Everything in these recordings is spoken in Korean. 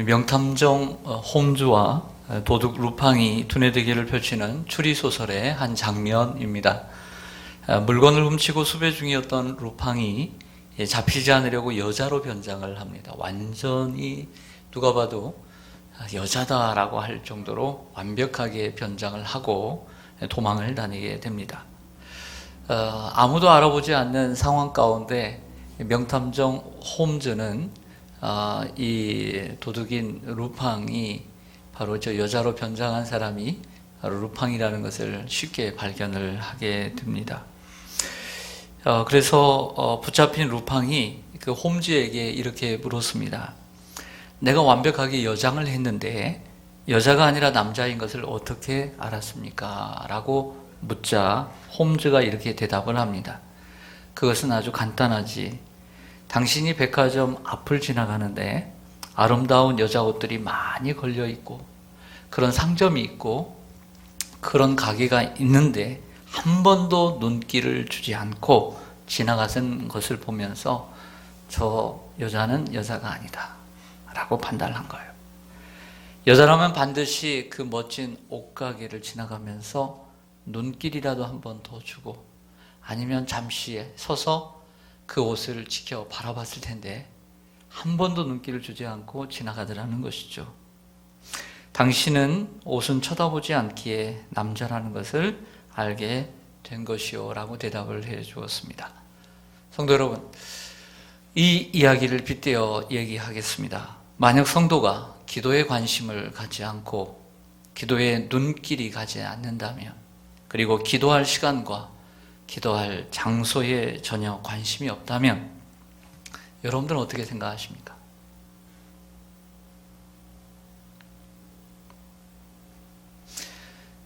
명탐정 홈즈와 도둑 루팡이 두뇌 대결을 펼치는 추리소설의 한 장면입니다. 물건을 훔치고 수배 중이었던 루팡이 잡히지 않으려고 여자로 변장을 합니다. 완전히 누가 봐도 여자다라고 할 정도로 완벽하게 변장을 하고 도망을 다니게 됩니다. 아무도 알아보지 않는 상황 가운데 명탐정 홈즈는 이 도둑인 루팡이 바로 저 여자로 변장한 사람이 바로 루팡이라는 것을 쉽게 발견을 하게 됩니다. 그래서 붙잡힌 루팡이 그 홈즈에게 이렇게 물었습니다. 내가 완벽하게 여장을 했는데 여자가 아니라 남자인 것을 어떻게 알았습니까? 라고 묻자 홈즈가 이렇게 대답을 합니다. 그것은 아주 간단하지. 당신이 백화점 앞을 지나가는데 아름다운 여자 옷들이 많이 걸려 있고 그런 상점이 있고 그런 가게가 있는데 한 번도 눈길을 주지 않고 지나가는 것을 보면서 저 여자는 여자가 아니다 라고 판단을 한 거예요. 여자라면 반드시 그 멋진 옷가게를 지나가면서 눈길이라도 한 번 더 주고 아니면 잠시 서서 그 옷을 지켜 바라봤을 텐데 한 번도 눈길을 주지 않고 지나가더라는 것이죠. 당신은 옷은 쳐다보지 않기에 남자라는 것을 알게 된 것이요 라고 대답을 해 주었습니다. 성도 여러분, 이 이야기를 빗대어 얘기하겠습니다. 만약 성도가 기도에 관심을 갖지 않고 기도에 눈길이 가지 않는다면, 그리고 기도할 시간과 기도할 장소에 전혀 관심이 없다면 여러분들은 어떻게 생각하십니까?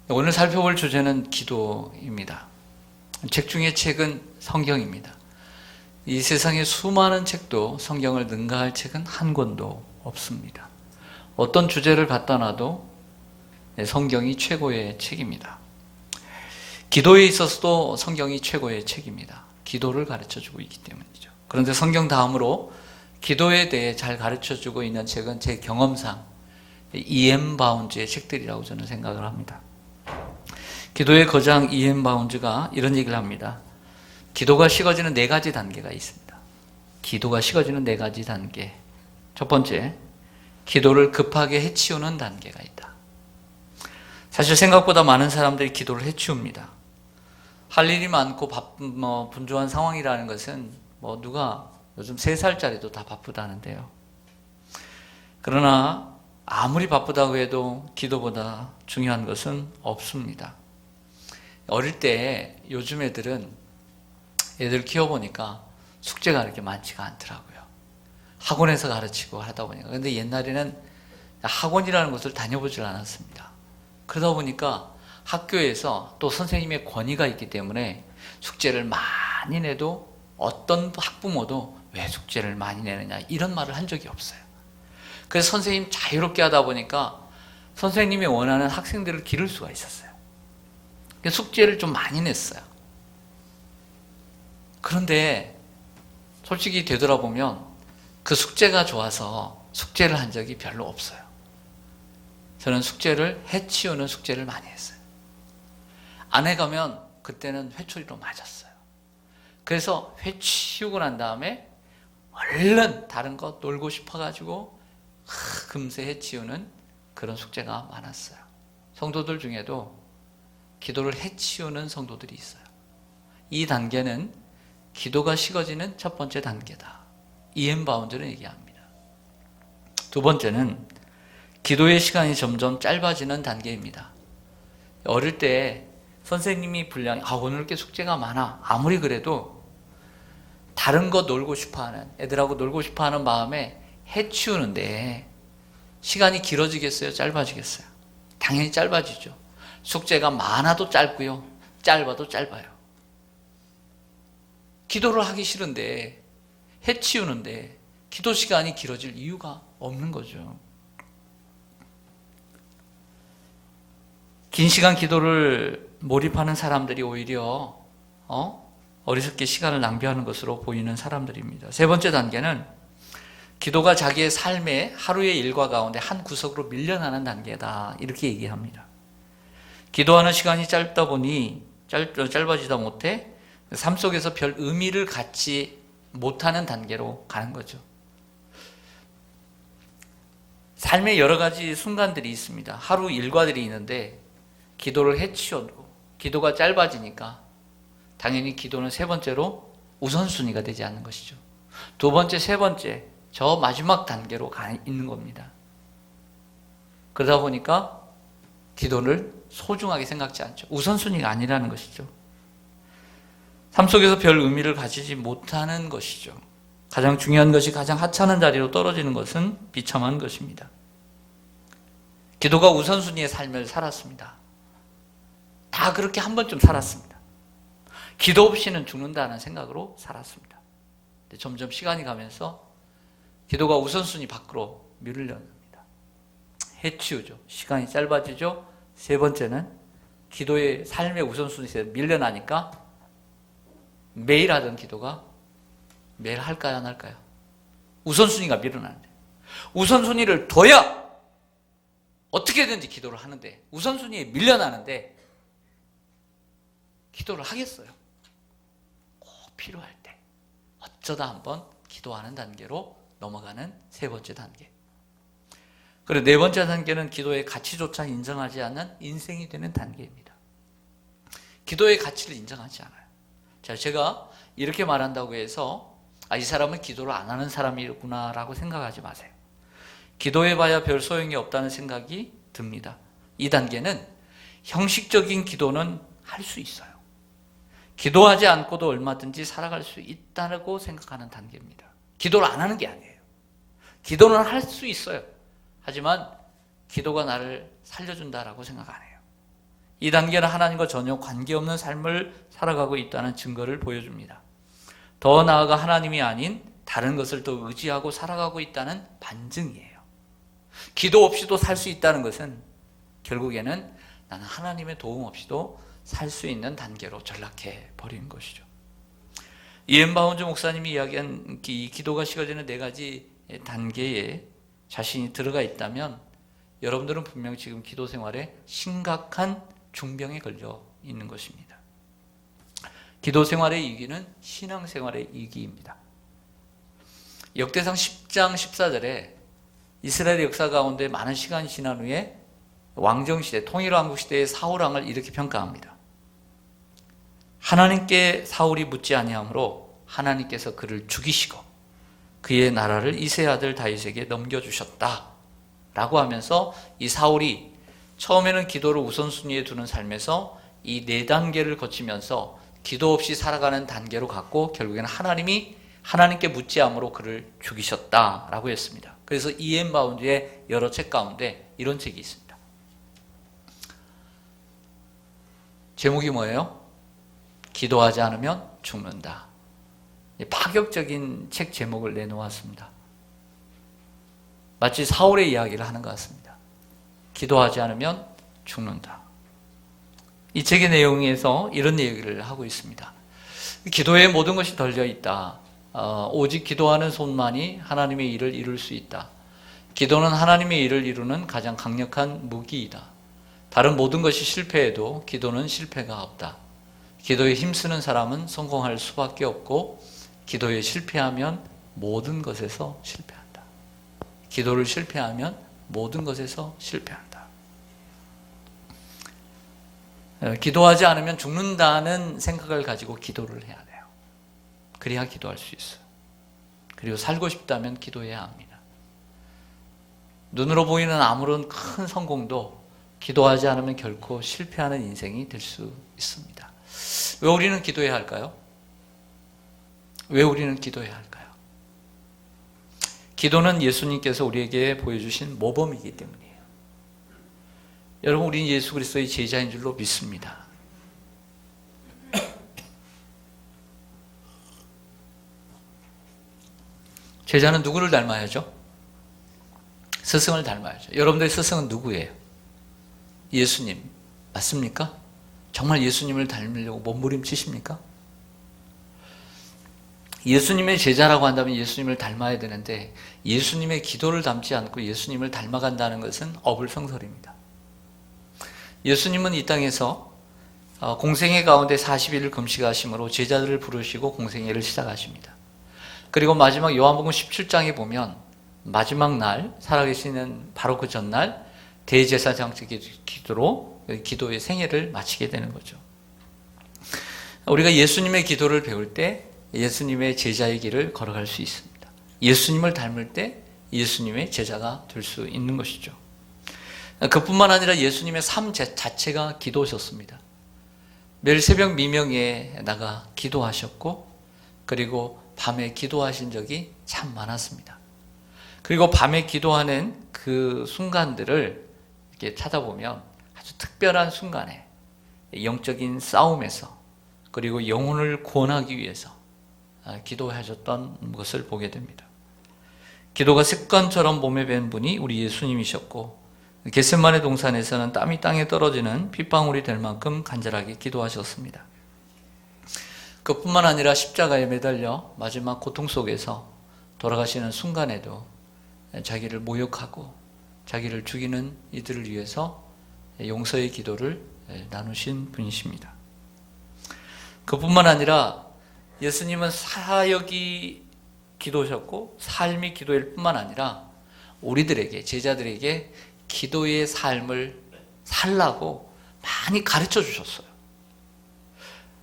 오늘 살펴볼 주제는 기도입니다. 책 중에 책은 성경입니다. 이 세상에 수많은 책도 성경을 능가할 책은 한 권도 없습니다. 어떤 주제를 갖다 놔도 성경이 최고의 책입니다. 기도에 있어서도 성경이 최고의 책입니다. 기도를 가르쳐주고 있기 때문이죠. 그런데 성경 다음으로 기도에 대해 잘 가르쳐주고 있는 책은 제 경험상 E.M. 바운즈의 책들이라고 저는 생각을 합니다. 기도의 거장 E.M. 바운즈가 이런 얘기를 합니다. 기도가 식어지는 4가지 단계가 있습니다. 기도가 식어지는 4가지 단계. 첫 번째, 기도를 급하게 해치우는 단계가 있다. 사실 생각보다 많은 사람들이 기도를 해치웁니다. 할 일이 많고 분주한 상황이라는 것은 누가 요즘 3살짜리도 다 바쁘다는데요. 그러나 아무리 바쁘다고 해도 기도보다 중요한 것은 없습니다. 어릴 때 요즘 애들 키워보니까 숙제가 그렇게 많지가 않더라고요. 학원에서 가르치고 하다 보니까. 근데 옛날에는 학원이라는 것을 다녀보질 않았습니다. 그러다 보니까 학교에서 또 선생님의 권위가 있기 때문에 숙제를 많이 내도 어떤 학부모도 왜 숙제를 많이 내느냐 이런 말을 한 적이 없어요. 그래서 선생님 자유롭게 하다 보니까 선생님이 원하는 학생들을 기를 수가 있었어요. 숙제를 좀 많이 냈어요. 그런데 솔직히 되돌아보면 그 숙제가 좋아서 숙제를 한 적이 별로 없어요. 저는 숙제를 해치우는 숙제를 많이 했어요. 안에 가면 그때는 회초리로 맞았어요. 그래서 회치우고 난 다음에 얼른 다른 거 놀고 싶어가지고 금세 해치우는 그런 숙제가 많았어요. 성도들 중에도 기도를 해치우는 성도들이 있어요. 이 단계는 기도가 식어지는 첫 번째 단계다. E.M. 바운즈는 얘기합니다. 두 번째는 기도의 시간이 점점 짧아지는 단계입니다. 어릴 때 선생님이 분량이 오늘 이렇게 숙제가 많아 아무리 그래도 다른 거 놀고 싶어하는 애들하고 놀고 싶어하는 마음에 해치우는데 시간이 길어지겠어요? 짧아지겠어요? 당연히 짧아지죠. 숙제가 많아도 짧고요, 짧아도 짧아요. 기도를 하기 싫은데 해치우는데 기도 시간이 길어질 이유가 없는 거죠. 긴 시간 기도를 몰입하는 사람들이 오히려 어리석게 시간을 낭비하는 것으로 보이는 사람들입니다. 세 번째 단계는 기도가 자기의 삶의 하루의 일과 가운데 한 구석으로 밀려나는 단계다. 이렇게 얘기합니다. 기도하는 시간이 짧다 보니 짧아지다 못해 삶 속에서 별 의미를 갖지 못하는 단계로 가는 거죠. 삶의 여러 가지 순간들이 있습니다. 하루 일과들이 있는데 기도를 해치우고 기도가 짧아지니까 당연히 기도는 세 번째로 우선순위가 되지 않는 것이죠. 두 번째, 세 번째, 저 마지막 단계로 가 있는 겁니다. 그러다 보니까 기도를 소중하게 생각지 않죠. 우선순위가 아니라는 것이죠. 삶 속에서 별 의미를 가지지 못하는 것이죠. 가장 중요한 것이 가장 하찮은 자리로 떨어지는 것은 비참한 것입니다. 기도가 우선순위의 삶을 살았습니다. 다 그렇게 한 번쯤 살았습니다. 기도 없이는 죽는다는 생각으로 살았습니다. 근데 점점 시간이 가면서 기도가 우선순위 밖으로 밀려납니다. 해치우죠. 시간이 짧아지죠. 세 번째는 기도의 삶의 우선순위에서 밀려나니까 매일 하던 기도가 매일 할까요, 안 할까요? 우선순위가 밀어나는데 우선순위를 둬야 어떻게든지 기도를 하는데 우선순위에 밀려나는데 기도를 하겠어요? 꼭 필요할 때 어쩌다 한번 기도하는 단계로 넘어가는 세 번째 단계. 그리고 네 번째 단계는 기도의 가치조차 인정하지 않는 인생이 되는 단계입니다. 기도의 가치를 인정하지 않아요. 자, 제가 이렇게 말한다고 해서 이 사람은 기도를 안 하는 사람이구나 라고 생각하지 마세요. 기도해봐야 별 소용이 없다는 생각이 듭니다. 이 단계는 형식적인 기도는 할 수 있어요. 기도하지 않고도 얼마든지 살아갈 수 있다고 생각하는 단계입니다. 기도를 안 하는 게 아니에요. 기도는 할 수 있어요. 하지만 기도가 나를 살려준다라고 생각 안 해요. 이 단계는 하나님과 전혀 관계없는 삶을 살아가고 있다는 증거를 보여줍니다. 더 나아가 하나님이 아닌 다른 것을 또 의지하고 살아가고 있다는 반증이에요. 기도 없이도 살 수 있다는 것은 결국에는 나는 하나님의 도움 없이도 살 수 있는 단계로 전락해 버린 것이죠. 이엔 바운즈 목사님이 이야기한 이 기도가 식어지는 네 가지 단계에 자신이 들어가 있다면 여러분들은 분명 지금 기도 생활에 심각한 중병에 걸려 있는 것입니다. 기도 생활의 이기는 신앙 생활의 이기입니다. 역대상 10장 14절에 이스라엘 역사 가운데 많은 시간이 지난 후에 왕정시대, 통일왕국시대의 사울왕을 이렇게 평가합니다. 하나님께 사울이 묻지 아니하므로 하나님께서 그를 죽이시고 그의 나라를 이새의 아들 다윗에게 넘겨주셨다 라고 하면서 이 사울이 처음에는 기도를 우선순위에 두는 삶에서 이 네 단계를 거치면서 기도 없이 살아가는 단계로 갔고 결국에는 하나님께 묻지 않으므로 그를 죽이셨다라고 했습니다. 그래서 이엔 바운드의 여러 책 가운데 이런 책이 있습니다. 제목이 뭐예요? 기도하지 않으면 죽는다. 파격적인 책 제목을 내놓았습니다. 마치 사울의 이야기를 하는 것 같습니다. 기도하지 않으면 죽는다. 이 책의 내용에서 이런 얘기를 하고 있습니다. 기도에 모든 것이 달려있다. 오직 기도하는 손만이 하나님의 일을 이룰 수 있다. 기도는 하나님의 일을 이루는 가장 강력한 무기이다. 다른 모든 것이 실패해도 기도는 실패가 없다. 기도에 힘쓰는 사람은 성공할 수밖에 없고 기도에 실패하면 모든 것에서 실패한다. 기도를 실패하면 모든 것에서 실패한다. 기도하지 않으면 죽는다는 생각을 가지고 기도를 해야 돼요. 그래야 기도할 수 있어요. 그리고 살고 싶다면 기도해야 합니다. 눈으로 보이는 아무런 큰 성공도 기도하지 않으면 결코 실패하는 인생이 될 수 있습니다. 왜 우리는 기도해야 할까요? 왜 우리는 기도해야 할까요? 기도는 예수님께서 우리에게 보여주신 모범이기 때문이에요. 여러분, 우리는 예수 그리스도의 제자인 줄로 믿습니다. 제자는 누구를 닮아야죠? 스승을 닮아야죠. 여러분들의 스승은 누구예요? 예수님. 맞습니까? 정말 예수님을 닮으려고 몸부림치십니까? 예수님의 제자라고 한다면 예수님을 닮아야 되는데 예수님의 기도를 닮지 않고 예수님을 닮아간다는 것은 어불성설입니다. 예수님은 이 땅에서 공생애 가운데 40일을 금식하심으로 제자들을 부르시고 공생애를 시작하십니다. 그리고 마지막 요한복음 17장에 보면 마지막 날 살아계시는 바로 그 전날 대제사장 기도로 기도의 생애를 마치게 되는 거죠. 우리가 예수님의 기도를 배울 때 예수님의 제자의 길을 걸어갈 수 있습니다. 예수님을 닮을 때 예수님의 제자가 될 수 있는 것이죠. 그뿐만 아니라 예수님의 삶 자체가 기도셨습니다. 매일 새벽 미명에 나가 기도하셨고 그리고 밤에 기도하신 적이 참 많았습니다. 그리고 밤에 기도하는 그 순간들을 이렇게 찾아보면 아주 특별한 순간에 영적인 싸움에서 그리고 영혼을 구원하기 위해서 기도하셨던 것을 보게 됩니다. 기도가 습관처럼 몸에 밴 분이 우리 예수님이셨고 겟세마네 동산에서는 땀이 땅에 떨어지는 핏방울이 될 만큼 간절하게 기도하셨습니다. 그뿐만 아니라 십자가에 매달려 마지막 고통 속에서 돌아가시는 순간에도 자기를 모욕하고 자기를 죽이는 이들을 위해서 용서의 기도를 나누신 분이십니다. 그뿐만 아니라 예수님은 사역이 기도셨고 삶이 기도일 뿐만 아니라 우리들에게 제자들에게 기도의 삶을 살라고 많이 가르쳐 주셨어요.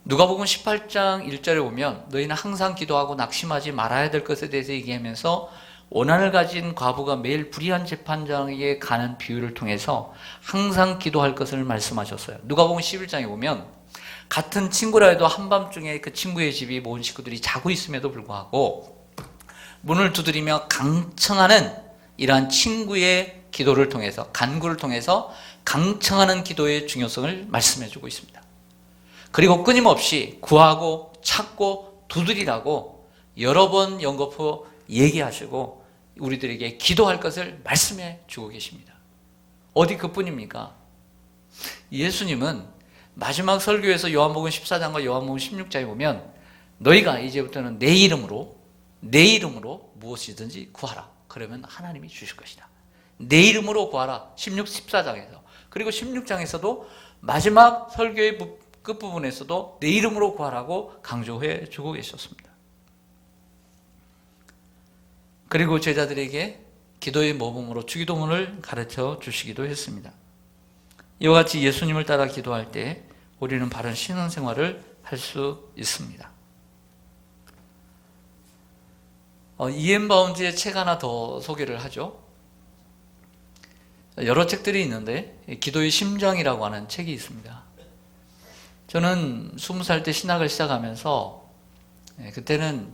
누가복음 18장 1절에 보면 너희는 항상 기도하고 낙심하지 말아야 될 것에 대해서 얘기하면서 원한을 가진 과부가 매일 불의한 재판장에 가는 비유를 통해서 항상 기도할 것을 말씀하셨어요. 누가복음 11장에 보면 같은 친구라 해도 한밤중에 그 친구의 집이 모든 식구들이 자고 있음에도 불구하고 문을 두드리며 강청하는 이러한 친구의 기도를 통해서 간구를 통해서 강청하는 기도의 중요성을 말씀해주고 있습니다. 그리고 끊임없이 구하고 찾고 두드리라고 여러 번 연거푸 얘기하시고 우리들에게 기도할 것을 말씀해 주고 계십니다. 어디 그뿐입니까? 예수님은 마지막 설교에서 요한복음 14장과 요한복음 16장에 보면 너희가 이제부터는 내 이름으로 무엇이든지 구하라. 그러면 하나님이 주실 것이다. 내 이름으로 구하라. 16, 14장에서. 그리고 16장에서도 마지막 설교의 끝부분에서도 내 이름으로 구하라고 강조해 주고 계셨습니다. 그리고 제자들에게 기도의 모범으로 주기도문을 가르쳐 주시기도 했습니다. 이와 같이 예수님을 따라 기도할 때 우리는 바른 신앙생활을 할 수 있습니다. E.M. 바운드의 책 하나 더 소개를 하죠. 여러 책들이 있는데 기도의 심장이라고 하는 책이 있습니다. 저는 20살 때 신학을 시작하면서 그때는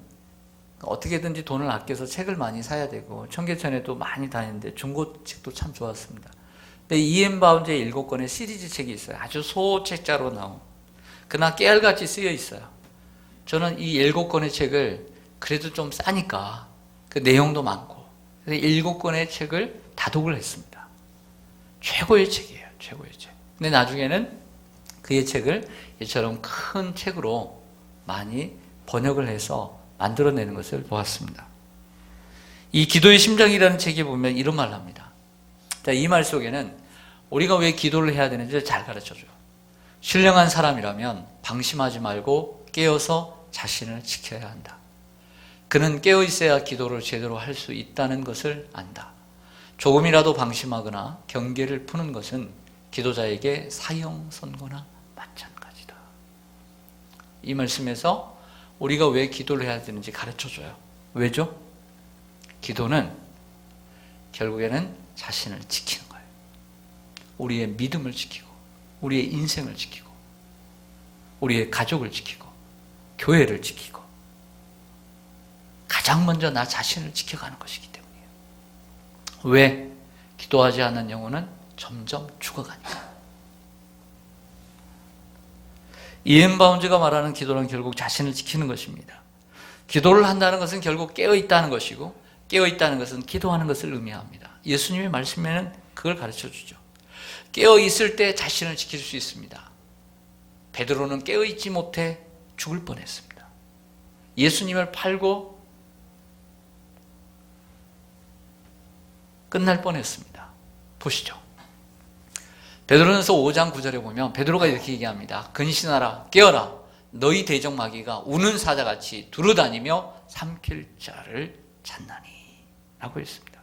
어떻게든지 돈을 아껴서 책을 많이 사야 되고 청계천에도 많이 다니는데 중고책도 참 좋았습니다. 근데 E.M. 바운드의 7권의 시리즈 책이 있어요. 아주 소책자로 나온. 그러나 깨알같이 쓰여 있어요. 저는 이 7권의 책을 그래도 좀 싸니까 그 내용도 많고 그래서 7권의 책을 다독을 했습니다. 최고의 책이에요. 최고의 책. 근데 나중에는 그의 책을 이처럼 큰 책으로 많이 번역을 해서 만들어내는 것을 보았습니다. 이 기도의 심장이라는 책에 보면 이런 말을 합니다. 이 말 속에는 우리가 왜 기도를 해야 되는지를 잘 가르쳐줘요. 신령한 사람이라면 방심하지 말고 깨어서 자신을 지켜야 한다. 그는 깨어 있어야 기도를 제대로 할 수 있다는 것을 안다. 조금이라도 방심하거나 경계를 푸는 것은 기도자에게 사형선고나 마찬가지다. 이 말씀에서 우리가 왜 기도를 해야 되는지 가르쳐줘요. 왜죠? 기도는 결국에는 자신을 지키는 거예요. 우리의 믿음을 지키고 우리의 인생을 지키고 우리의 가족을 지키고 교회를 지키고 가장 먼저 나 자신을 지켜가는 것이기 때문이에요. 왜? 기도하지 않는 영혼은 점점 죽어가니까. E.M. 바운드가 말하는 기도는 결국 자신을 지키는 것입니다. 기도를 한다는 것은 결국 깨어있다는 것이고 깨어있다는 것은 기도하는 것을 의미합니다. 예수님의 말씀에는 그걸 가르쳐주죠. 깨어있을 때 자신을 지킬 수 있습니다. 베드로는 깨어있지 못해 죽을 뻔했습니다. 예수님을 팔고 끝날 뻔했습니다. 보시죠. 베드로전서 5장 9절에 보면 베드로가 이렇게 얘기합니다. 근신하라, 깨어라. 너희 대적 마귀가 우는 사자같이 두루다니며 삼킬 자를 찾나니 라고 했습니다.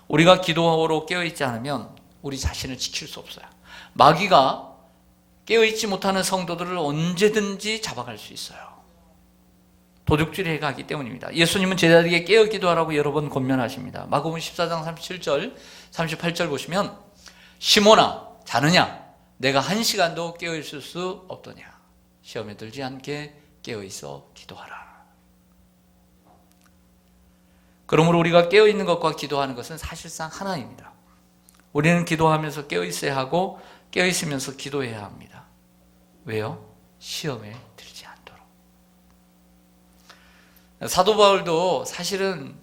우리가 기도로 깨어있지 않으면 우리 자신을 지킬 수 없어요. 마귀가 깨어있지 못하는 성도들을 언제든지 잡아갈 수 있어요. 도둑질을 해가기 때문입니다. 예수님은 제자들에게 깨어 기도하라고 여러 번 권면하십니다. 마가복음 14장 37절 38절 보시면 시몬아 자느냐 내가 한 시간도 깨어있을 수 없더냐 시험에 들지 않게 깨어있어 기도하라. 그러므로 우리가 깨어있는 것과 기도하는 것은 사실상 하나입니다. 우리는 기도하면서 깨어있어야 하고 깨어있으면서 기도해야 합니다. 왜요? 시험에 들지 않도록. 사도 바울도 사실은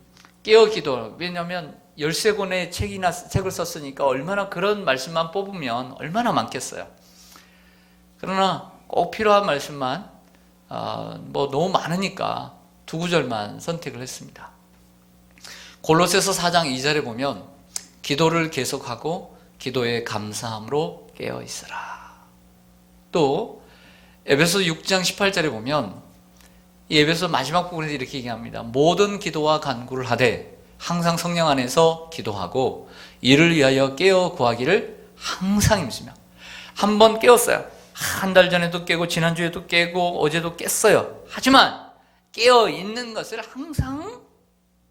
깨어 기도, 왜냐하면 13권의 책을 썼으니까 얼마나 그런 말씀만 뽑으면 얼마나 많겠어요. 그러나 꼭 필요한 말씀만 너무 많으니까 두 구절만 선택을 했습니다. 골로새서 4장 2절에 보면 기도를 계속하고 기도에 감사함으로 깨어 있으라. 또 에베소 6장 18절에 보면 이 에베소 마지막 부분에서 이렇게 얘기합니다. 모든 기도와 간구를 하되 항상 성령 안에서 기도하고 이를 위하여 깨어 구하기를 항상 힘쓰며. 한 번 깨웠어요. 한 달 전에도 깨고 지난주에도 깨고 어제도 깼어요. 하지만 깨어 있는 것을 항상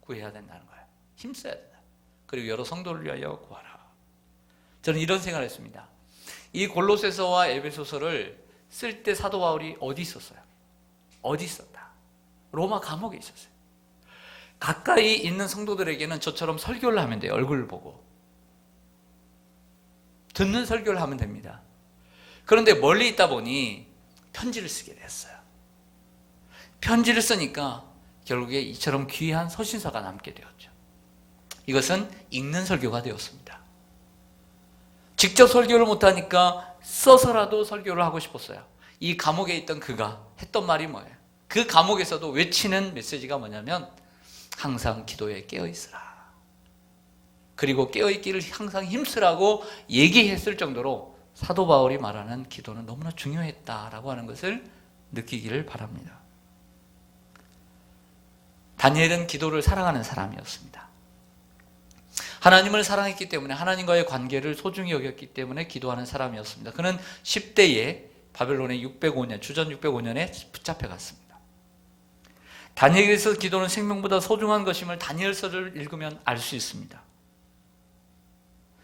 구해야 된다는 거예요. 힘써야 된다. 그리고 여러 성도를 위하여 구하라. 저는 이런 생각을 했습니다. 이 골로새서와 에베소서를 쓸 때 사도 바울이 어디 있었어요? 어디 있었다? 로마 감옥에 있었어요. 가까이 있는 성도들에게는 저처럼 설교를 하면 돼요. 얼굴을 보고. 듣는 설교를 하면 됩니다. 그런데 멀리 있다 보니 편지를 쓰게 됐어요. 편지를 쓰니까 결국에 이처럼 귀한 서신서가 남게 되었죠. 이것은 읽는 설교가 되었습니다. 직접 설교를 못하니까 써서라도 설교를 하고 싶었어요. 이 감옥에 있던 그가 했던 말이 뭐예요? 그 감옥에서도 외치는 메시지가 뭐냐면 항상 기도에 깨어있으라. 그리고 깨어있기를 항상 힘쓰라고 얘기했을 정도로 사도 바울이 말하는 기도는 너무나 중요했다라고 하는 것을 느끼기를 바랍니다. 다니엘은 기도를 사랑하는 사람이었습니다. 하나님을 사랑했기 때문에 하나님과의 관계를 소중히 여겼기 때문에 기도하는 사람이었습니다. 그는 10대에 바벨론의 605년, 주전 605년에 붙잡혀갔습니다. 다니엘에서 기도는 생명보다 소중한 것임을 다니엘서를 읽으면 알 수 있습니다.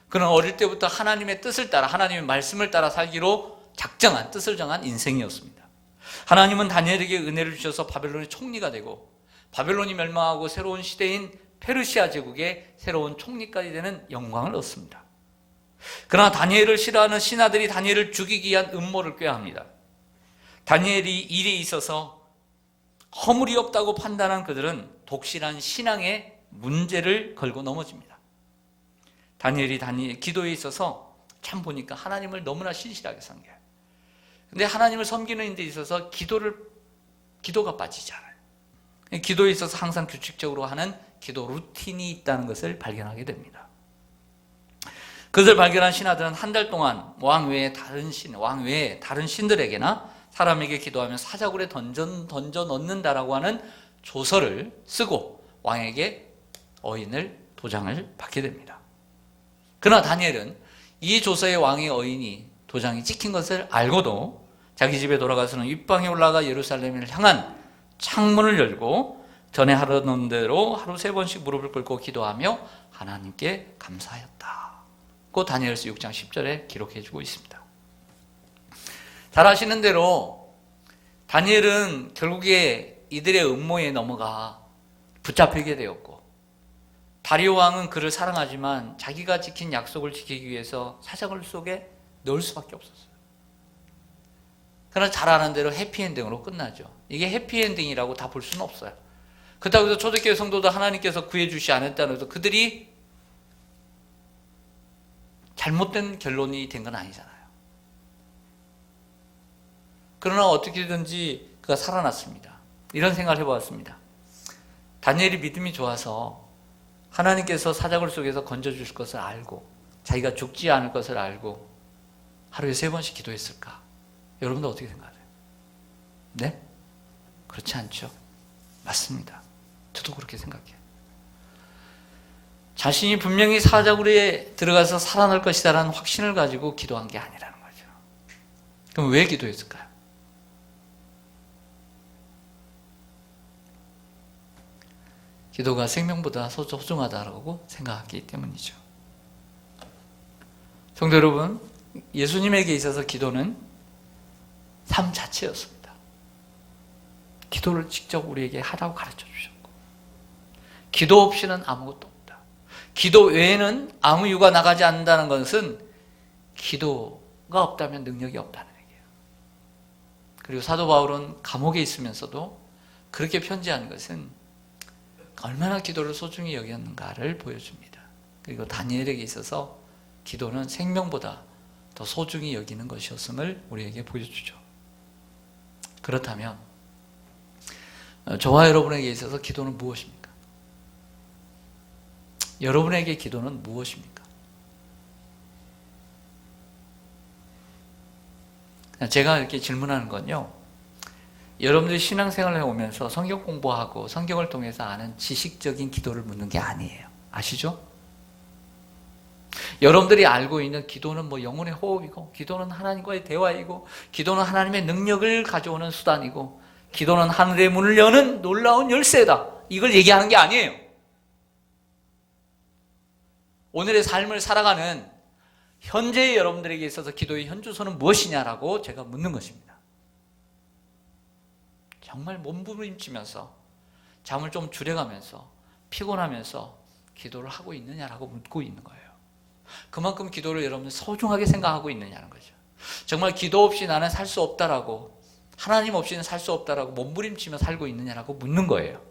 그는 어릴 때부터 하나님의 뜻을 따라 하나님의 말씀을 따라 살기로 작정한 뜻을 정한 인생이었습니다. 하나님은 다니엘에게 은혜를 주셔서 바벨론의 총리가 되고 바벨론이 멸망하고 새로운 시대인 페르시아 제국의 새로운 총리까지 되는 영광을 얻습니다. 그러나 다니엘을 싫어하는 신하들이 다니엘을 죽이기 위한 음모를 꾀합니다. 다니엘이 일에 있어서 허물이 없다고 판단한 그들은 독실한 신앙의 문제를 걸고 넘어집니다. 다니엘이 기도에 있어서 참 보니까 하나님을 너무나 신실하게 섬겨요. 근데 하나님을 섬기는 데 있어서 기도가 빠지지 않아요. 기도에 있어서 항상 규칙적으로 하는 기도 루틴이 있다는 것을 발견하게 됩니다. 그것을 발견한 신하들은 한 달 동안 왕 외에 다른 신들에게나 사람에게 기도하며 사자굴에 던져 넣는다라고 하는 조서를 쓰고 왕에게 도장을 받게 됩니다. 그러나 다니엘은 이 조서에 왕의 어인이 도장이 찍힌 것을 알고도 자기 집에 돌아가서는 윗방에 올라가 예루살렘을 향한 창문을 열고 전에 하던 대로 하루 3번씩 무릎을 꿇고 기도하며 하나님께 감사하였다. 그 다니엘서 6장 10절에 기록해주고 있습니다. 잘 아시는 대로 다니엘은 결국에 이들의 음모에 넘어가 붙잡히게 되었고 다리오 왕은 그를 사랑하지만 자기가 지킨 약속을 지키기 위해서 사자굴 속에 넣을 수밖에 없었어요. 그러나 잘 아는 대로 해피엔딩으로 끝나죠. 이게 해피엔딩이라고 다 볼 수는 없어요. 그렇다고 해서 초대교회 성도도 하나님께서 구해주시 않았다고 해서 그들이 잘못된 결론이 된 건 아니잖아요. 그러나 어떻게든지 그가 살아났습니다. 이런 생각을 해보았습니다. 다니엘이 믿음이 좋아서 하나님께서 사자굴 속에서 건져주실 것을 알고 자기가 죽지 않을 것을 알고 하루에 3번씩 기도했을까? 여러분도 어떻게 생각하세요? 네? 그렇지 않죠? 맞습니다. 저도 그렇게 생각해요. 자신이 분명히 사자굴에 들어가서 살아날 것이다라는 확신을 가지고 기도한 게 아니라는 거죠. 그럼 왜 기도했을까요? 기도가 생명보다 소중하다고 생각했기 때문이죠. 성도 여러분, 예수님에게 있어서 기도는 삶 자체였습니다. 기도를 직접 우리에게 하라고 가르쳐 주셨고, 기도 없이는 아무것도 없다. 기도 외에는 아무 이유가 나가지 않는다는 것은 기도가 없다면 능력이 없다는 얘기예요. 그리고 사도 바울은 감옥에 있으면서도 그렇게 편지한 것은 얼마나 기도를 소중히 여겼는가를 보여줍니다. 그리고 다니엘에게 있어서 기도는 생명보다 더 소중히 여기는 것이었음을 우리에게 보여주죠. 그렇다면 저와 여러분에게 있어서 기도는 무엇입니까? 여러분에게 기도는 무엇입니까? 제가 이렇게 질문하는 건요, 여러분들이 신앙생활을 해오면서 성경 공부하고 성경을 통해서 아는 지식적인 기도를 묻는 게 아니에요. 아시죠? 여러분들이 알고 있는 기도는 뭐 영혼의 호흡이고, 기도는 하나님과의 대화이고, 기도는 하나님의 능력을 가져오는 수단이고, 기도는 하늘의 문을 여는 놀라운 열쇠다. 이걸 얘기하는 게 아니에요. 오늘의 삶을 살아가는 현재의 여러분들에게 있어서 기도의 현주소는 무엇이냐라고 제가 묻는 것입니다. 정말 몸부림치면서 잠을 좀 줄여가면서 피곤하면서 기도를 하고 있느냐라고 묻고 있는 거예요. 그만큼 기도를 여러분들 소중하게 생각하고 있느냐는 거죠. 정말 기도 없이 나는 살 수 없다라고, 하나님 없이는 살 수 없다라고 몸부림치며 살고 있느냐라고 묻는 거예요.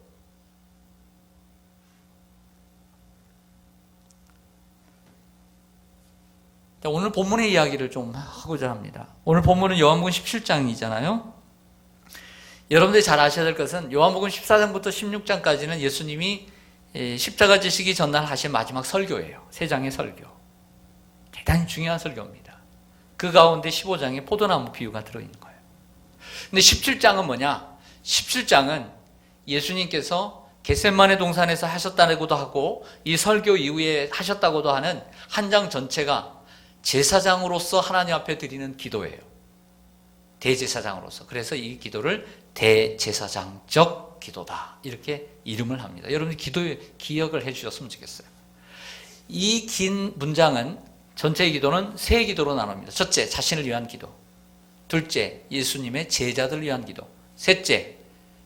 오늘 본문의 이야기를 좀 하고자 합니다. 오늘 본문은 요한복음 17장이잖아요. 여러분들이 잘 아셔야 될 것은 요한복음 14장부터 16장까지는 예수님이 십자가 지시기 전날 하신 마지막 설교예요. 3장의 설교. 대단히 중요한 설교입니다. 그 가운데 15장에 포도나무 비유가 들어있는 거예요. 근데 17장은 뭐냐? 17장은 예수님께서 겟세마네 동산에서 하셨다고도 하고, 이 설교 이후에 하셨다고도 하는 한 장 전체가 제사장으로서 하나님 앞에 드리는 기도예요. 대제사장으로서. 그래서 이 기도를 대제사장적 기도다, 이렇게 이름을 합니다. 여러분이 기도의 기억을 해주셨으면 좋겠어요. 이 긴 문장은, 전체의 기도는 3기도로 나눕니다. 첫째, 자신을 위한 기도. 둘째, 예수님의 제자들을 위한 기도. 셋째,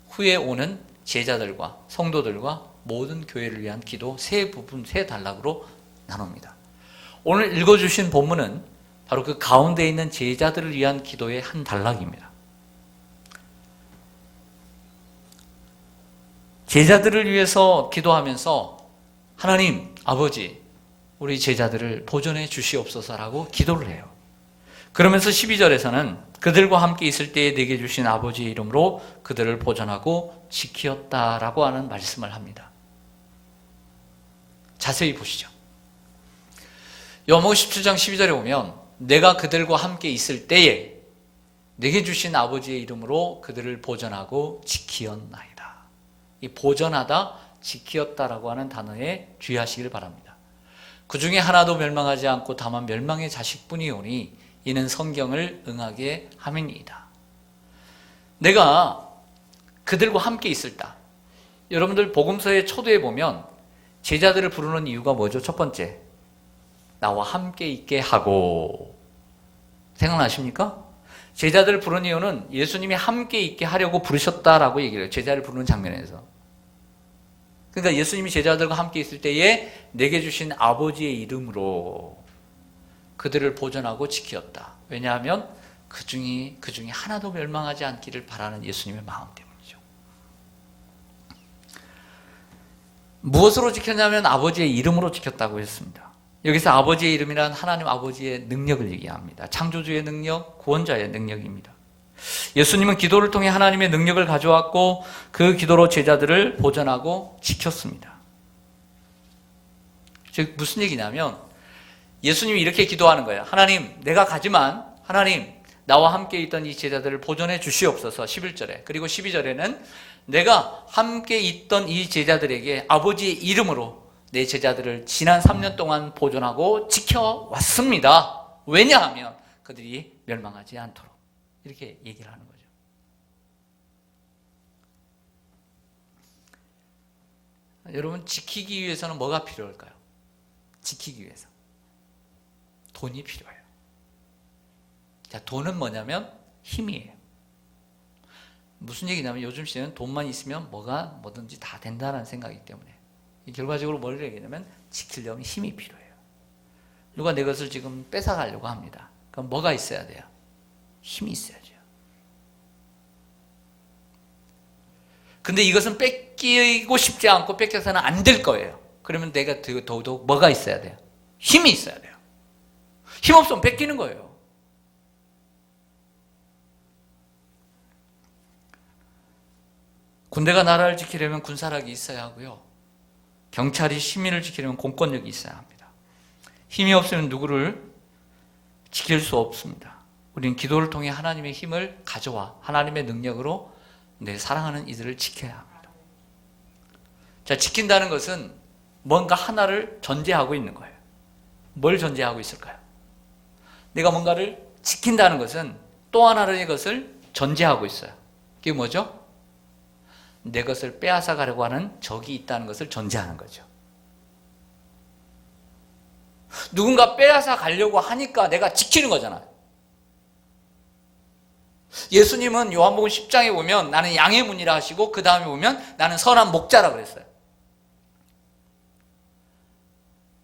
후에 오는 제자들과 성도들과 모든 교회를 위한 기도. 3부분, 3단락으로 나눕니다. 오늘 읽어주신 본문은 바로 그 가운데 있는 제자들을 위한 기도의 한 단락입니다. 제자들을 위해서 기도하면서 하나님 아버지, 우리 제자들을 보존해 주시옵소서라고 기도를 해요. 그러면서 12절에서는 그들과 함께 있을 때에 내게 주신 아버지의 이름으로 그들을 보존하고 지키었다라고 하는 말씀을 합니다. 자세히 보시죠. 요한복음 17장 12절에 보면 내가 그들과 함께 있을 때에 내게 주신 아버지의 이름으로 그들을 보존하고 지키었나이다. 이 보존하다, 지키었다라고 하는 단어에 주의하시기를 바랍니다. 그 중에 하나도 멸망하지 않고 다만 멸망의 자식뿐이오니 이는 성경을 응하게 함이니이다. 내가 그들과 함께 있을 때, 여러분들 복음서의 초도에 보면 제자들을 부르는 이유가 뭐죠? 첫 번째, 나와 함께 있게 하고. 생각나십니까? 제자들을 부르는 이유는 예수님이 함께 있게 하려고 부르셨다라고 얘기를 해요. 제자를 부르는 장면에서. 그러니까 예수님이 제자들과 함께 있을 때에 내게 주신 아버지의 이름으로 그들을 보존하고 지키었다. 왜냐하면 그 중에 하나도 멸망하지 않기를 바라는 예수님의 마음 때문이죠. 무엇으로 지켰냐면 아버지의 이름으로 지켰다고 했습니다. 여기서 아버지의 이름이란 하나님 아버지의 능력을 얘기합니다. 창조주의 능력, 구원자의 능력입니다. 예수님은 기도를 통해 하나님의 능력을 가져왔고 그 기도로 제자들을 보존하고 지켰습니다. 즉 무슨 얘기냐면 예수님이 이렇게 기도하는 거예요. 하나님, 내가 가지만 하나님, 나와 함께 있던 이 제자들을 보존해 주시옵소서. 11절에. 그리고 12절에는 내가 함께 있던 이 제자들에게 아버지의 이름으로 내 제자들을 지난 3년 동안 보존하고 지켜왔습니다. 왜냐하면 그들이 멸망하지 않도록. 이렇게 얘기를 하는 거죠. 여러분, 지키기 위해서는 뭐가 필요할까요? 지키기 위해서 돈이 필요해요. 자, 돈은 뭐냐면 힘이에요. 무슨 얘기냐면 요즘 시대는 돈만 있으면 뭐든지 다 된다는 생각이기 때문에 결과적으로 뭘 얘기하냐면 지키려면 힘이 필요해요. 누가 내 것을 지금 뺏어가려고 합니다. 그럼 뭐가 있어야 돼요? 힘이 있어야죠. 근데 이것은 뺏기고 싶지 않고 뺏겨서는 안 될 거예요. 그러면 내가 더더욱 뭐가 있어야 돼요? 힘이 있어야 돼요. 힘 없으면 뺏기는 거예요. 군대가 나라를 지키려면 군사력이 있어야 하고요. 경찰이 시민을 지키려면 공권력이 있어야 합니다. 힘이 없으면 누구를 지킬 수 없습니다. 우리는 기도를 통해 하나님의 힘을 가져와 하나님의 능력으로 내 사랑하는 이들을 지켜야 합니다. 자, 지킨다는 것은 뭔가 하나를 전제하고 있는 거예요. 뭘 전제하고 있을까요? 내가 뭔가를 지킨다는 것은 또 하나의 것을 전제하고 있어요. 그게 뭐죠? 내 것을 빼앗아 가려고 하는 적이 있다는 것을 전제하는 거죠. 누군가 빼앗아 가려고 하니까 내가 지키는 거잖아요. 예수님은 요한복음 10장에 보면 나는 양의 문이라 하시고 그 다음에 보면 나는 선한 목자라 그랬어요.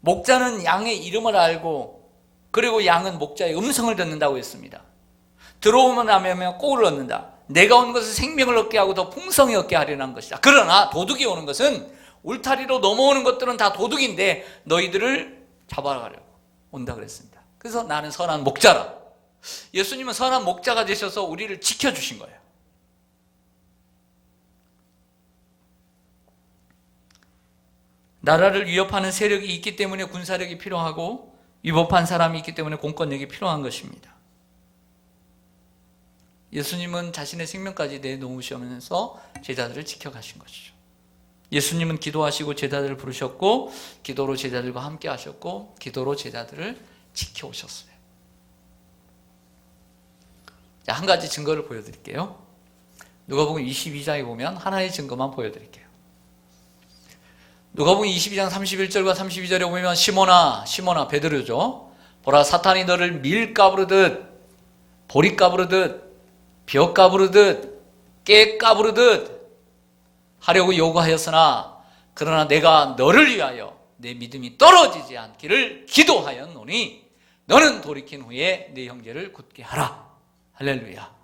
목자는 양의 이름을 알고 그리고 양은 목자의 음성을 듣는다고 했습니다. 들어오면 나면 꼴을 얻는다. 내가 온 것은 생명을 얻게 하고 더 풍성히 얻게 하려는 것이다. 그러나 도둑이 오는 것은 울타리로 넘어오는 것들은 다 도둑인데 너희들을 잡아가려고 온다 그랬습니다. 그래서 나는 선한 목자라. 예수님은 선한 목자가 되셔서 우리를 지켜주신 거예요. 나라를 위협하는 세력이 있기 때문에 군사력이 필요하고 위법한 사람이 있기 때문에 공권력이 필요한 것입니다. 예수님은 자신의 생명까지 내놓으시면서 제자들을 지켜가신 것이죠. 예수님은 기도하시고 제자들을 부르셨고 기도로 제자들과 함께 하셨고 기도로 제자들을 지켜오셨어요. 자, 한 가지 증거를 보여드릴게요. 누가복음 22장에 보면 하나의 증거만 보여드릴게요. 누가복음 22장 31절과 32절에 보면 시몬아 베드로죠. 보라, 사탄이 너를 밀 까부르듯 보리 까부르듯 벼 까부르듯 깨 까부르듯 하려고 요구하였으나 그러나 내가 너를 위하여 내 믿음이 떨어지지 않기를 기도하였노니 너는 돌이킨 후에 네 형제를 굳게 하라. 할렐루야.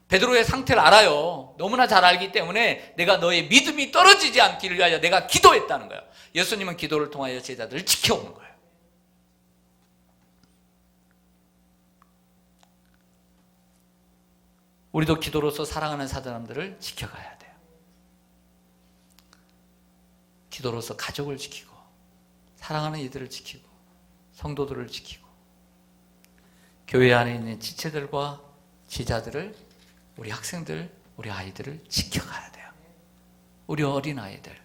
베드로의 상태를 알아요. 너무나 잘 알기 때문에 내가 너의 믿음이 떨어지지 않기를 위하여 내가 기도했다는 거예요. 예수님은 기도를 통하여 제자들을 지켜오는 거예요. 우리도 기도로서 사랑하는 사람들을 지켜가야 돼요. 기도로서 가족을 지키고 사랑하는 이들을 지키고 성도들을 지키고 교회 안에 있는 지체들과 지자들을 우리 학생들, 우리 아이들을 지켜가야 돼요. 우리 어린아이들.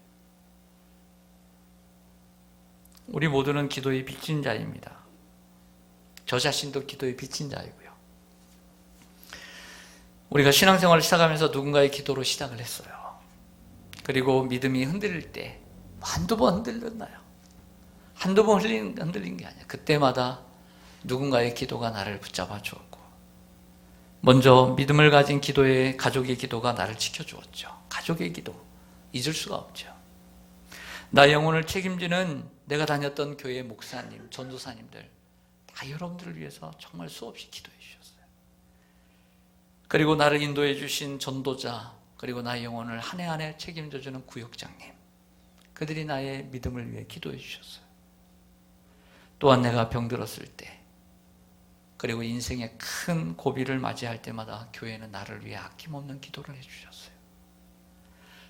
우리 모두는 기도의 빚진 자입니다. 저 자신도 기도의 빚진 자이고요. 우리가 신앙생활을 시작하면서 누군가의 기도로 시작을 했어요. 그리고 믿음이 흔들릴 때 한두 번 흔들렸나요? 한두 번 흔들린 게 아니야. 그때마다 누군가의 기도가 나를 붙잡아 주었고 먼저 믿음을 가진 기도의 가족의 기도가 나를 지켜주었죠. 가족의 기도 잊을 수가 없죠. 나의 영혼을 책임지는 내가 다녔던 교회 목사님, 전도사님들 다 여러분들을 위해서 정말 수없이 기도해 주셨어요. 그리고 나를 인도해 주신 전도자, 그리고 나의 영혼을 한 해 한 해 책임져 주는 구역장님, 그들이 나의 믿음을 위해 기도해 주셨어요. 또한 내가 병들었을 때 그리고 인생의 큰 고비를 맞이할 때마다 교회는 나를 위해 아낌없는 기도를 해주셨어요.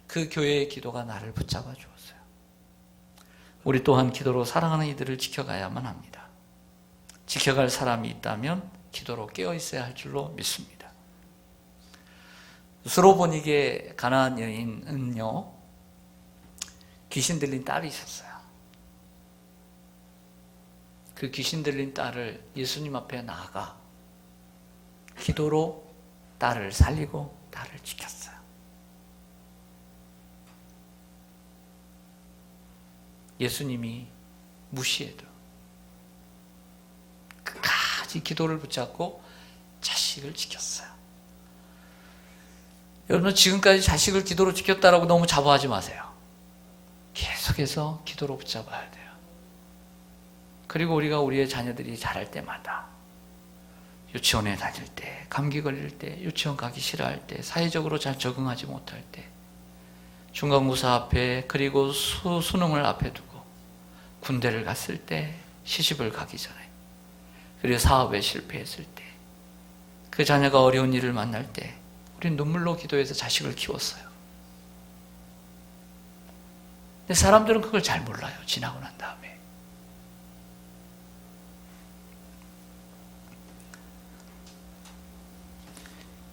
그 교회의 기도가 나를 붙잡아 주었어요. 우리 또한 기도로 사랑하는 이들을 지켜가야만 합니다. 지켜갈 사람이 있다면 기도로 깨어 있어야 할 줄로 믿습니다. 스로보닉의 가나안 여인은요, 귀신 들린 딸이 있었어요. 그 귀신 들린 딸을 예수님 앞에 나아가 기도로 딸을 살리고 딸을 지켰어요. 예수님이 무시해도 끝까지 기도를 붙잡고 자식을 지켰어요. 여러분, 지금까지 자식을 기도로 지켰다라고 너무 자부하지 마세요. 계속해서 기도로 붙잡아야 돼요. 그리고 우리가 우리의 자녀들이 자랄 때마다, 유치원에 다닐 때, 감기 걸릴 때, 유치원 가기 싫어할 때, 사회적으로 잘 적응하지 못할 때, 중간고사 앞에, 그리고 수능을 앞에 두고 군대를 갔을 때, 시집을 가기 전에, 그리고 사업에 실패했을 때, 그 자녀가 어려운 일을 만날 때 우리는 눈물로 기도해서 자식을 키웠어요. 근데 사람들은 그걸 잘 몰라요. 지나고 난 다음에.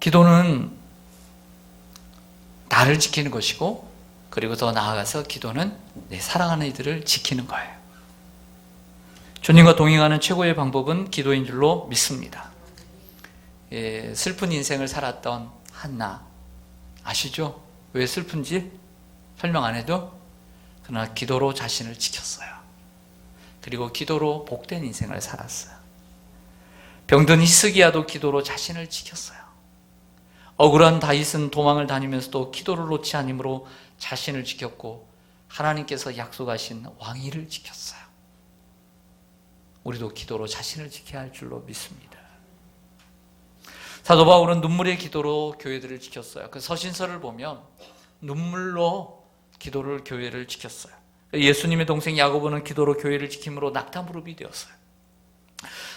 기도는 나를 지키는 것이고, 그리고 더 나아가서 기도는 내 사랑하는 이들을 지키는 거예요. 주님과 동행하는 최고의 방법은 기도인 줄로 믿습니다. 슬픈 인생을 살았던 한나, 아시죠? 왜 슬픈지 설명 안 해도? 그러나 기도로 자신을 지켰어요. 그리고 기도로 복된 인생을 살았어요. 병든 히스기야도 기도로 자신을 지켰어요. 억울한 다윗은 도망을 다니면서도 기도를 놓지 않으므로 자신을 지켰고, 하나님께서 약속하신 왕위를 지켰어요. 우리도 기도로 자신을 지켜야 할 줄로 믿습니다. 사도 바울은 눈물의 기도로 교회들을 지켰어요. 그 서신서를 보면 눈물로 기도를, 교회를 지켰어요. 예수님의 동생 야고보는 기도로 교회를 지킴으로 낙타무릎이 되었어요.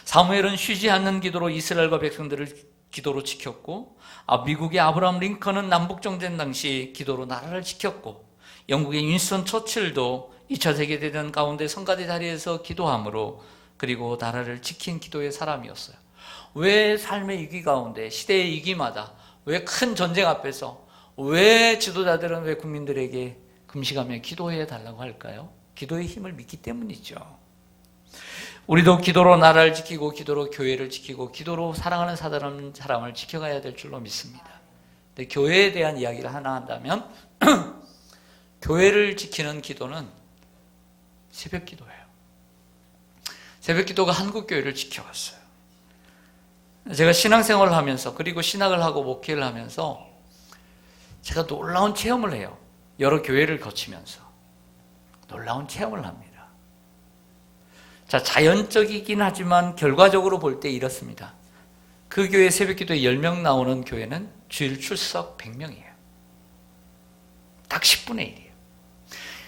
사무엘은 쉬지 않는 기도로 이스라엘과 백성들을 기도로 지켰고, 미국의 아브라함 링컨은 남북정전 당시 기도로 나라를 지켰고, 영국의 윈스턴 처칠도 2차 세계대전 가운데 성가대 자리에서 기도함으로, 그리고 나라를 지킨 기도의 사람이었어요. 왜 삶의 위기 가운데, 시대의 위기마다, 왜 큰 전쟁 앞에서, 왜 지도자들은 왜 국민들에게 금식하며 기도해 달라고 할까요? 기도의 힘을 믿기 때문이죠. 우리도 기도로 나라를 지키고, 기도로 교회를 지키고, 기도로 사랑하는 사람을 지켜가야 될 줄로 믿습니다. 근데 교회에 대한 이야기를 하나 한다면 교회를 지키는 기도는 새벽 기도예요. 새벽 기도가 한국 교회를 지켜왔어요. 제가 신앙생활을 하면서, 그리고 신학을 하고 목회를 하면서 제가 놀라운 체험을 해요. 여러 교회를 거치면서 놀라운 체험을 합니다. 자, 자연적이긴 하지만 결과적으로 볼 때 이렇습니다. 그 교회 새벽 기도에 10명 나오는 교회는 주일 출석 100명이에요. 딱 10분의 1이에요.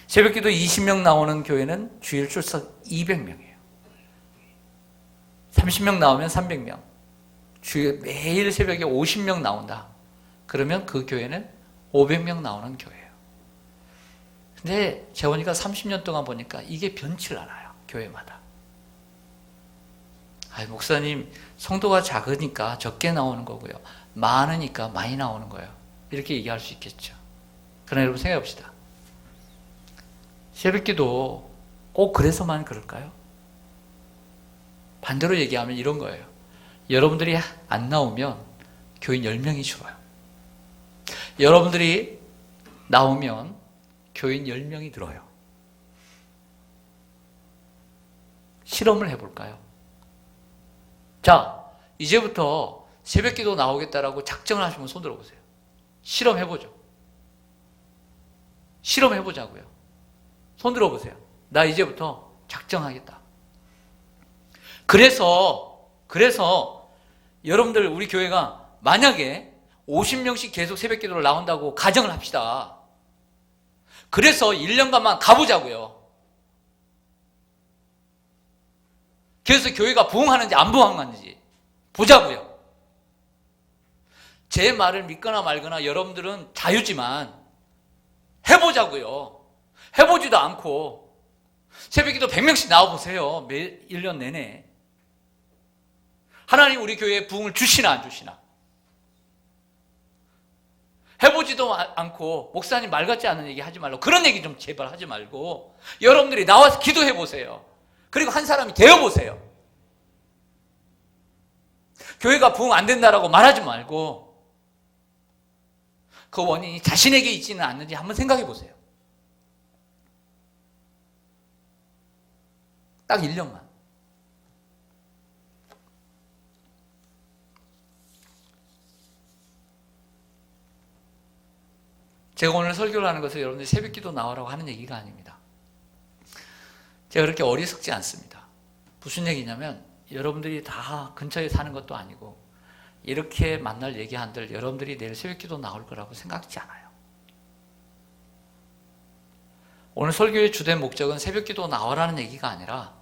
새벽 기도 20명 나오는 교회는 주일 출석 200명이에요. 30명 나오면 300명. 매일 새벽에 50명 나온다. 그러면 그 교회는 500명 나오는 교회예요. 근데 제가 보니까 30년 동안 보니까 이게 변치를 않아요. 교회마다. 목사님, 성도가 작으니까 적게 나오는 거고요. 많으니까 많이 나오는 거예요. 이렇게 얘기할 수 있겠죠. 그러나 여러분 생각해 봅시다. 새벽기도 꼭 그래서만 그럴까요? 반대로 얘기하면 이런 거예요. 여러분들이 안 나오면 교인 10명이 줄어요. 여러분들이 나오면 교인 10명이 늘어요. 실험을 해볼까요? 자, 이제부터 새벽기도 나오겠다라고 작정을 하시면 손 들어보세요. 실험해보죠. 실험해보자고요. 손 들어보세요. 나 이제부터 작정하겠다. 그래서 여러분들, 우리 교회가 만약에 50명씩 계속 새벽기도를 나온다고 가정을 합시다. 그래서 1년간만 가보자고요. 그래서 교회가 부흥하는지 안 부흥하는지 보자고요. 제 말을 믿거나 말거나 여러분들은 자유지만 해보자고요. 해보지도 않고 새벽기도 100명씩 나와보세요. 매 1년 내내. 하나님 우리 교회에 부흥을 주시나 안 주시나? 해보지도 않고 목사님 말 같지 않은 얘기 하지 말고 그런 얘기 좀 제발 하지 말고 여러분들이 나와서 기도해보세요. 그리고 한 사람이 되어보세요. 교회가 부흥 안 된다라고 말하지 말고 그 원인이 자신에게 있지는 않는지 한번 생각해 보세요. 딱 1년만. 제가 오늘 설교를 하는 것은 여러분들이 새벽기도 나오라고 하는 얘기가 아닙니다. 제가 그렇게 어리석지 않습니다. 무슨 얘기냐면 여러분들이 다 근처에 사는 것도 아니고 이렇게 만날 얘기한들 여러분들이 내일 새벽기도 나올 거라고 생각지 않아요. 오늘 설교의 주된 목적은 새벽기도 나와라는 얘기가 아니라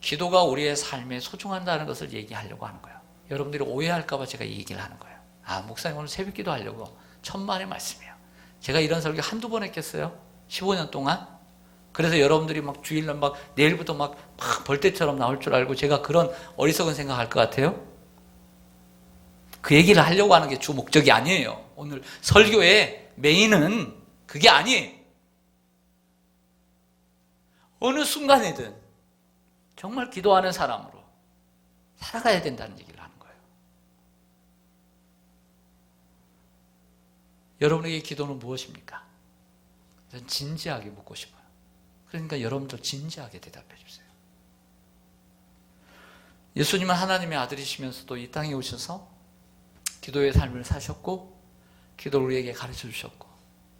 기도가 우리의 삶에 소중하다는 것을 얘기하려고 하는 거예요. 여러분들이 오해할까 봐 제가 이 얘기를 하는 거예요. 아, 목사님 오늘 새벽기도 하려고 천만의 말씀이에요. 제가 이런 설교 한두 번 했겠어요? 15년 동안? 그래서 여러분들이 막 주일날 막 내일부터 막 벌떼처럼 나올 줄 알고 제가 그런 어리석은 생각할 것 같아요? 그 얘기를 하려고 하는 게 주 목적이 아니에요. 오늘 설교의 메인은 그게 아니에요. 어느 순간에든 정말 기도하는 사람으로 살아가야 된다는 얘기를 하는 거예요. 여러분에게 기도는 무엇입니까? 저는 진지하게 묻고 싶어요. 그러니까 여러분도 진지하게 대답해 주세요. 예수님은 하나님의 아들이시면서도 이 땅에 오셔서 기도의 삶을 사셨고 기도를 우리에게 가르쳐 주셨고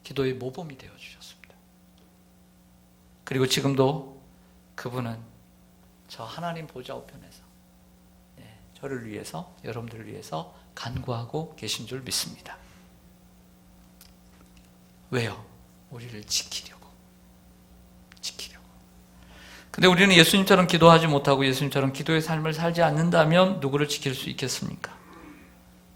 기도의 모범이 되어 주셨습니다. 그리고 지금도 그분은 저 하나님 보좌 우편에서 저를 위해서 여러분들을 위해서 간구하고 계신 줄 믿습니다. 왜요? 우리를 지키려고. 근데 우리는 예수님처럼 기도하지 못하고 예수님처럼 기도의 삶을 살지 않는다면 누구를 지킬 수 있겠습니까?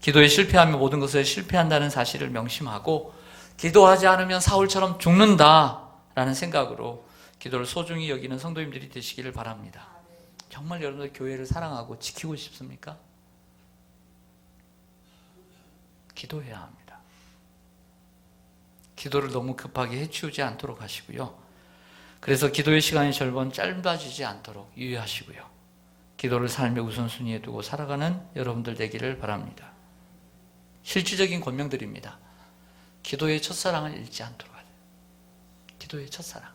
기도에 실패하면 모든 것에 실패한다는 사실을 명심하고 기도하지 않으면 사울처럼 죽는다라는 생각으로 기도를 소중히 여기는 성도님들이 되시기를 바랍니다. 정말 여러분들 교회를 사랑하고 지키고 싶습니까? 기도해야 합니다. 기도를 너무 급하게 해치우지 않도록 하시고요. 그래서 기도의 시간이 절반 짧아지지 않도록 유의하시고요. 기도를 삶의 우선순위에 두고 살아가는 여러분들 되기를 바랍니다. 실질적인 권명드립니다. 기도의 첫사랑을 잃지 않도록 하세요. 기도의 첫사랑.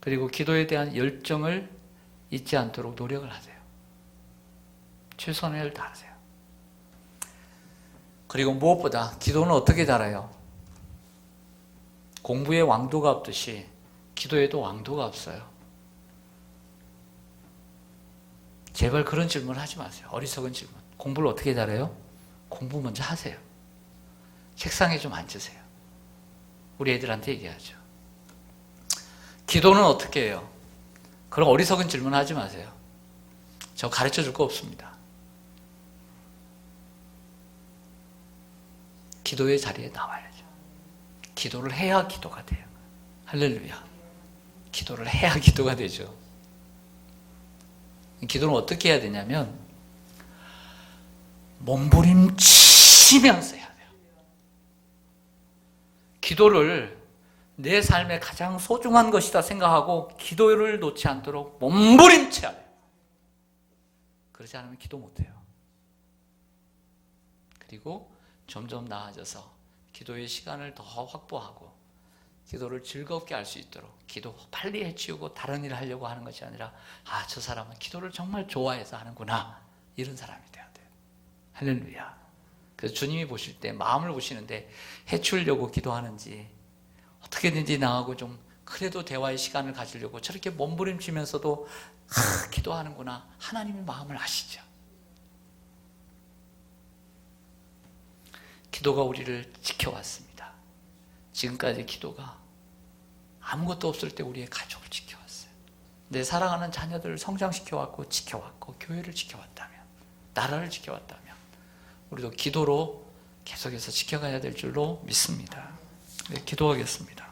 그리고 기도에 대한 열정을 잊지 않도록 노력을 하세요. 최선을 다하세요. 그리고 무엇보다 기도는 어떻게 자라요? 공부에 왕도가 없듯이 기도에도 왕도가 없어요. 제발 그런 질문을 하지 마세요. 어리석은 질문. 공부를 어떻게 잘해요? 공부 먼저 하세요. 책상에 좀 앉으세요. 우리 애들한테 얘기하죠. 기도는 어떻게 해요? 그런 어리석은 질문 하지 마세요. 저 가르쳐 줄 거 없습니다. 기도의 자리에 나와야죠. 기도를 해야 기도가 돼요. 할렐루야. 기도를 해야 기도가 되죠. 기도는 어떻게 해야 되냐면 몸부림치면서 해야 돼요. 기도를 내 삶의 가장 소중한 것이다 생각하고 기도를 놓지 않도록 몸부림쳐야 돼요. 그러지 않으면 기도 못해요. 그리고 점점 나아져서 기도의 시간을 더 확보하고 기도를 즐겁게 할 수 있도록 기도 빨리 해치우고 다른 일을 하려고 하는 것이 아니라 아, 저 사람은 기도를 정말 좋아해서 하는구나, 이런 사람이 돼야 돼요. 할렐루야. 그래서 주님이 보실 때 마음을 보시는데 해치우려고 기도하는지 어떻게든지 나하고 좀 그래도 대화의 시간을 가지려고 저렇게 몸부림치면서도 기도하는구나, 하나님의 마음을 아시죠. 기도가 우리를 지켜왔습니다. 지금까지 기도가 아무것도 없을 때 우리의 가족을 지켜왔어요. 내 사랑하는 자녀들을 성장시켜왔고 지켜왔고 교회를 지켜왔다면, 나라를 지켜왔다면 우리도 기도로 계속해서 지켜가야 될 줄로 믿습니다. 네, 기도하겠습니다.